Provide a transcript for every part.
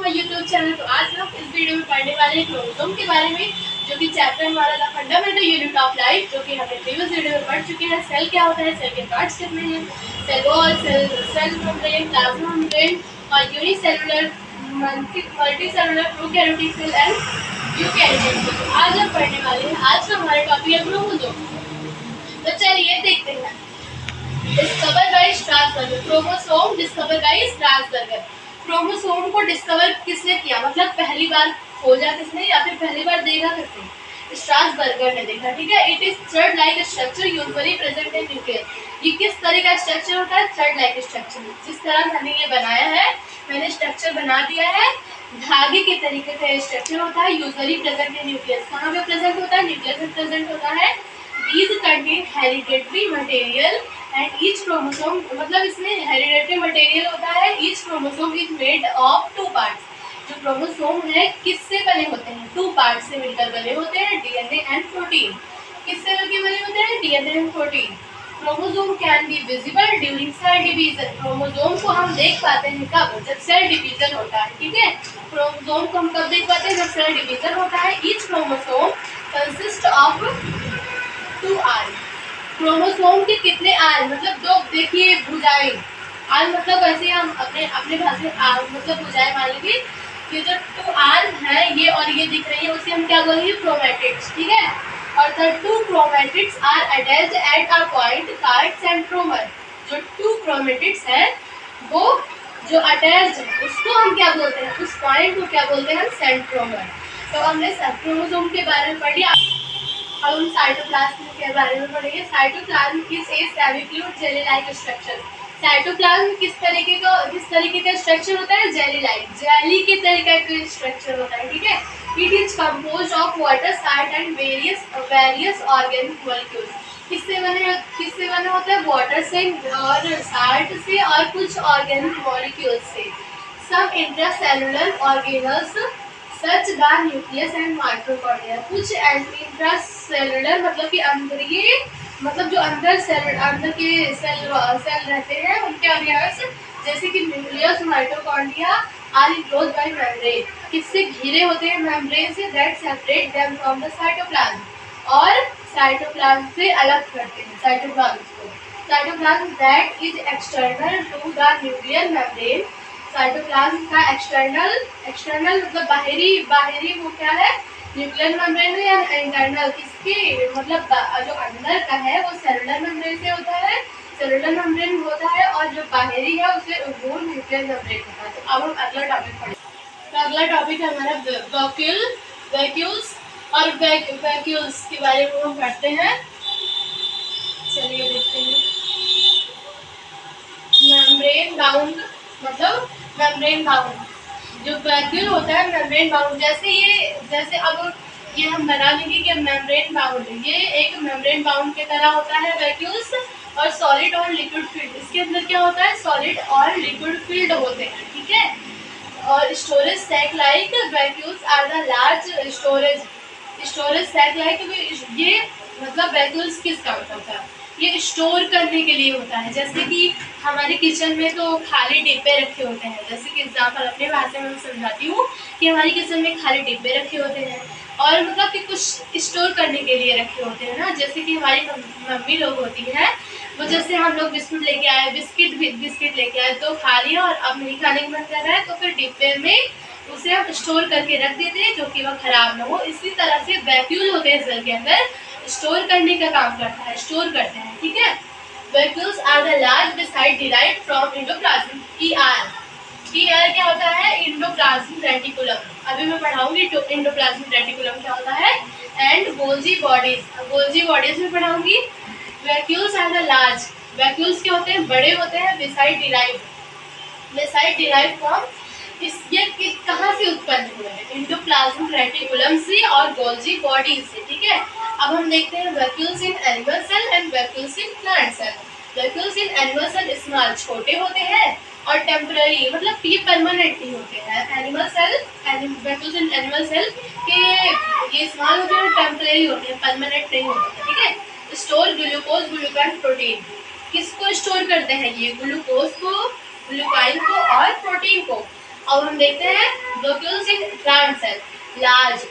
My YouTube channel. तो आज हम इस वीडियो में पढ़ने वाले हैं क्रोमोसोम के बारे में, जो कि चैप्टर हमारा था फंडामेंटल यूनिट ऑफ लाइफ, जो कि हमने प्रीवियस वीडियो में पढ़ चुके हैं। सेल क्या होता है, सेल के पार्ट्स कितने हैं, cell wall, cell membrane, plasma membrane और unicellular, multicellular, prokaryotic cell and eukaryotic cell. आज हम पढ़ने वाले हैं, आज का हमारा टॉपिक है क्रोमोसोम। तो चलिए देखते हैं। Discover by Strasburger, chromosome discover by Strasburger. Chromosome को डिस्कवर किसने किया, मतलब पहली बार खोजा किसने या फिर पहली बार देखा किसने, स्ट्रासबर्गर ने देखा। ठीक है। It is thread like structure usually present in nucleus. ये किस तरह का स्ट्रक्चर होता है, थ्रेड लाइक स्ट्रक्चर। जिस तरह मैंने ये बनाया है, मैंने स्ट्रक्चर बना दिया है, धागे के तरीके का स्ट्रक्चर होता है, यूजुअली प्रेजेंट इन न्यूक्लियस। कहाँ पे प्रेजेंट होता है, न्यूक्लियस में प्रेजेंट होता है। These contain hereditary material and each chromosome, मतलब इसमें hereditary material होता है। Each chromosome is made of two parts। जो क्रोमोसोम है किससे बने होते हैं, टू पार्ट से मिलकर बने होते हैं, डीएनए एंड प्रोटीन। किससे मिलकर बने होते हैं, DNA and protein. Chromosome can be visible during cell division. Chromosome को हम देख पाते हैं कब, जब सेल डिवीजन होता है। ठीक है। क्रोमोसोम को हम कब देख पाते हैं, जब सेल डिवीजन होता है। Each chromosome consist of two arm. Chromosome के कितने आर्म, मतलब दो, देखिए भुजाएं। आर्म मतलब ऐसे हम अपने भाषा में आर्म मतलब भुजाएं मान लीजिए। ये जो टू आर्म है ये और ये दिख रही है, उसे हम क्या बोलेंगे, क्रोमैटिड्स। ठीक है। और the two chromatids are attached at a point called centromere. जो टू क्रोमैटिड्स है वो जो अटैच्ड है उसको हम क्या बोलते हैं, उस पॉइंट को क्या बोलते हैं, हम सेंट्रोमर। तो हमने क्रोमोसोम के बारे में पढ़ लिया। अब हम साइटोप्लाज्म के बारे में पढ़ेंगे। Cytoplasm is a semifluid jelly like structure. Cytoplasm किस तरीके का स्ट्रक्चर होता है, जेली लाइक, जेली के तरीके का स्ट्रक्चर होता है। ठीक है। It is composed of water, salt and various organic molecules. किससे बने होते हैं, वाटर से और साल्ट से और कुछ ऑर्गेनिक मॉलिक्यूल्स से। Some intracellular organelles such the nucleus and mitochondria. कुछ इंट्रासेलुलर मतलब कि अंदर मतलब जो अंदर के सेल रहते हैं उनके ऑर्गेनल्स, जैसे कि nucleus, mitochondria are enclosed by membrane. किससे घिरे होते हैं, मेम्ब्रेन से, that separate them from the cytoplasm. और साइटोप्लाज्म से अलग करते हैं साइटोप्लाज्म को। Cytoplasm that is external to the nuclear membrane. Cytoplasm का एक्सटर्नल मतलब बाहरी वो क्या है, न्यूक्लियर मेम्ब्रेन है, या इंटरनल किसके, मतलब जो अंदर का है वो सेलुलर मेम्ब्रेन से होता है, सेलुलर मेम्ब्रेन होता है, और जो बाहरी है उसे वो न्यूक्लियर मेम्ब्रेन होता है। तो अब हम अगला टॉपिक पढ़ेंगे। तो अगला टॉपिक है हमारा वैक्यूल्स और वैक्यूल्स के बारे में हम पढ़ते हैं। चलिए देखते हैं। मेम्ब्रेन बाउंड मतलब मेम्ब्रेन बाउंड जो वैक्यूल होता है, मेम्ब्रेन बाउंड। जैसे अब ये हम बना लेंगे कि मेम्ब्रेन बाउंड, ये एक मेम्ब्रेन बाउंड की तरह होता है वैक्यूल्स। और सॉलिड और लिक्विड फील्ड, इसके अंदर क्या होता है, सॉलिड और लिक्विड फील्ड होते हैं। ठीक है। और storage sac like vacuoles are the large storage sac like. ये मतलब वैक्यूल्स किस काम करता है, ये स्टोर करने के लिए होता है। जैसे कि हमारे किचन में तो खाली डिब्बे रखे होते हैं, जैसे कि एग्जाम्पल अपने भाषा में मैं समझाती हूँ कि हमारे किचन में खाली डिब्बे रखे होते हैं और मतलब कि कुछ स्टोर करने के लिए रखे होते हैं ना। जैसे कि हमारी मम्मी लोग होती हैं, वो जैसे हम लोग बिस्कुट लेके आए, बिस्किट लेके आए तो खा लिया और अब नहीं खाने का मन कर रहा है, तो फिर डिब्बे में उसे हम स्टोर करके रख देते हैं, जो कि वह खराब ना हो। इसी तरह से वैक्यूल होते हैं सेल के अंदर, स्टोर करने का काम करता है, स्टोर करते हैं। ठीक है। Vacuoles are the large beside derived from endoplasm. ER क्या होता है, एंडोप्लाज्म रेटिकुलम। अभी मैं पढ़ाऊंगी तो एंडोप्लाज्म रेटिकुलम क्या होता है, एंड गोल्जी बॉडीज में पढ़ाऊंगी। Vacuoles are the large, vacuoles क्या होते हैं, बड़े होते हैं। बेसाइड डिराइव्ड फ्रॉम, ये कहाँ से उत्पन्न हुए हैं, एंडोप्लाज्म रेटिकुलम से और गोल्जी बॉडी से। ठीक है। अब हम देखते हैं vacuoles in animal cell and vacuoles in plant cell. Vacuoles in animal cell small, छोटे होते हैं, और टेम्पररी मतलब ये परमानेंट नहीं होते हैं। Animal cell, vacuoles in animal cell के ये स्मॉल होते हैं, टेम्पररी होते हैं, परमानेंट नहीं होते हैं। ठीक है। Store glucose, glucan, protein. किसको स्टोर करते हैं, ये ग्लूकोज को, ग्लूकाइन को और प्रोटीन को। अब हम देखते हैं ब्रोक्यूल्स इन प्लांट सेल। लार्ज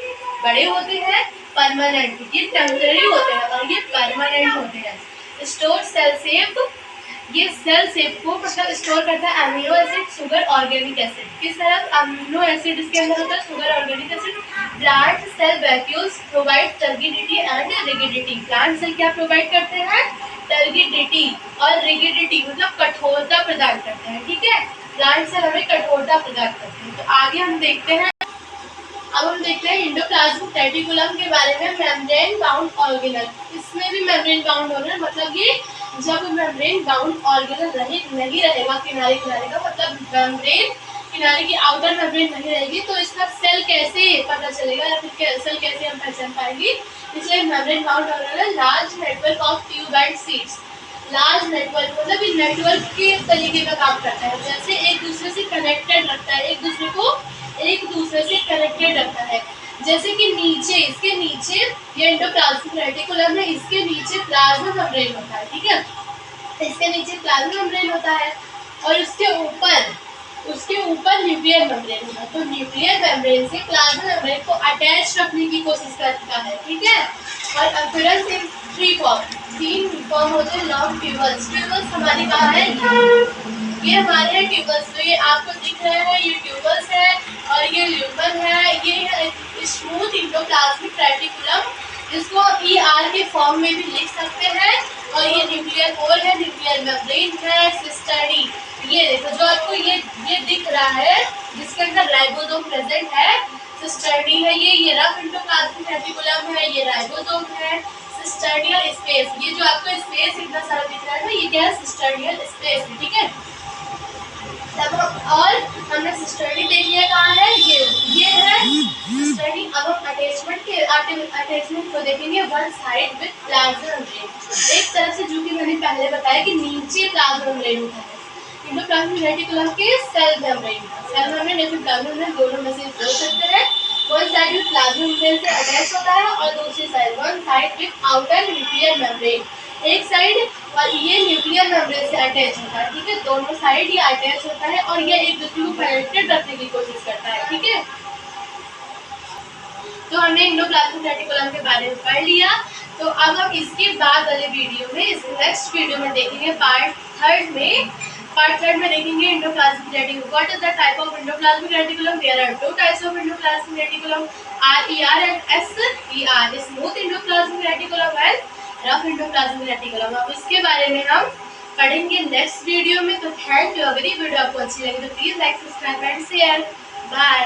बड़े होते हैं, परमानेंट ये टेम्पररी होते हैं और ये परमानेंट होते हैं। स्टोर सेल शेप, ये सेल शेप को मतलब स्टोर करता है amino acid, sugar, organic acid. किस तरह अमीनो एसिड इसके अंदर होता है, sugar, organic acid. Plant cell vacuoles provide turgidity and rigidity. Plant cell क्या प्रोवाइड करते हैं, टर्गिडिटी और रिगिडिटी मतलब कठोरता प्रदान करते हैं। ठीक है, प्लांट सेल हमें कठोरता प्रदान करते हैं। तो आगे हम देखते हैं, अब हम देखते हैं एंडोप्लाज्मिक रेटिकुलम के बारे में। मेम्ब्रेन बाउंड ऑर्गेनल, इसमें भी मेम्ब्रेन बाउंड ऑर्गेनल मतलब ये जब मेम्ब्रेन बाउंड ऑर्गेनल नहीं रहेगा किनारे किनारे का, मतलब मेम्ब्रेन किनारे की आउटर मेम्ब्रेन नहीं रहेगी तो इसका सेल कैसे पता चलेगा या फिर सेल कैसे हम पहचान पाएंगे। इसलिए membrane bound organelle large network of tube and seeds. Large network मतलब ये नेटवर्क के तरीके का काम करता है, जैसे एक दूसरे से कनेक्टेड रखता है, एक दूसरे को एक दूसरे से कनेक्टेड रखता है। जैसे कि नीचे इसके नीचे ये एंडोप्लाज्मिक रेटिकुलम है, इसके नीचे प्लाज्मा मेम्ब्रेन होता है। ठीक है, इसके नीचे प्लाज्मा मेम्ब्रेन होता है और उसके ऊपर न्यूक्लियर मेम्ब्रेन होता है। तो न्यूक्लियर मेम्ब्रेन से प्लाज्मा मेम्ब्रेन को अटैच रखने की कोशिश करता है। ठीक है, और अपीयरेंस इन थ्री फॉर्म, तीन फॉर्म होते हैं लॉन्ग ट्यूबल्स। ट्यूबल्स हमारे कहाँ है, ये हमारे हैं ट्यूबल्स। तो ये आपको दिख रहे हैं, ये ट्यूबल्स है और ये ल्यूमन है। ये है स्मूथ एंडोप्लाज्मिक रेटिकुलम, इसको ER के फॉर्म में भी लिख सकते हैं। और ये न्यूक्लियर होल है, न्यूक्लियर मेम्ब्रेन है, सिस्टर्नी। ये देखो जो आपको ये दिख रहा है जिसके अंदर राइबोसोम प्रेजेंट है, सिस्टर्नी है। ये रफ एंडोप्लाज्मिक रेटिकुलम है, ये राइबोसोम है। सिस्टर्नियल स्पेस, ये जो आपको स्पेस इतना सारा दिख रहा है ना, ये क्या है, सिस्टर्नियल स्पेस है। ठीक है, और हमने सिस्टर्नी देख लिया कहाँ है, ये है सिस्टर्नी। अब हम अटैचमेंट को देखेंगे। One side with plasma membrane, एक तरफ से, जो कि मैंने पहले बताया कि नीचे प्लाज्मा मेम्ब्रेन होता है एंडोप्लाज्मिक रेटिकुलम के सेल मेम्ब्रेन या फिर प्लाज्मा मेम्ब्रेन, दोनों में से बोल सकते हैं। One side with plasma membrane से अटैच होता है और दूसरी side one side with outer nuclear membrane, एक साइड और ये न्यूक्लियर मेम्ब्रेन से अटैच होता है। ठीक है, दोनों साइड ये अटैच होता है और ये एक दूसरे को कनेक्टेड रखने की कोशिश करता है। ठीक है, तो हमने एंडोप्लाज्मिक रेटिकुलम के बारे में पढ़ लिया। तो अब हम इसके बाद वाले वीडियो में, इस नेक्स्ट वीडियो में देखेंगे पार्ट थर्ड में देखेंगे endoplasmic reticulum. What is the type of endoplasmic reticulum? There are two types of endoplasmic reticulum, RER and SER, smooth endoplasmic reticulum and rough endoplasmic reticulum. अब इसके बारे में हम पढ़ेंगे नेक्स्ट वीडियो में। तो थैंक यू। अगर ये वीडियो आपको अच्छी लगी तो please like, subscribe and share. Bye.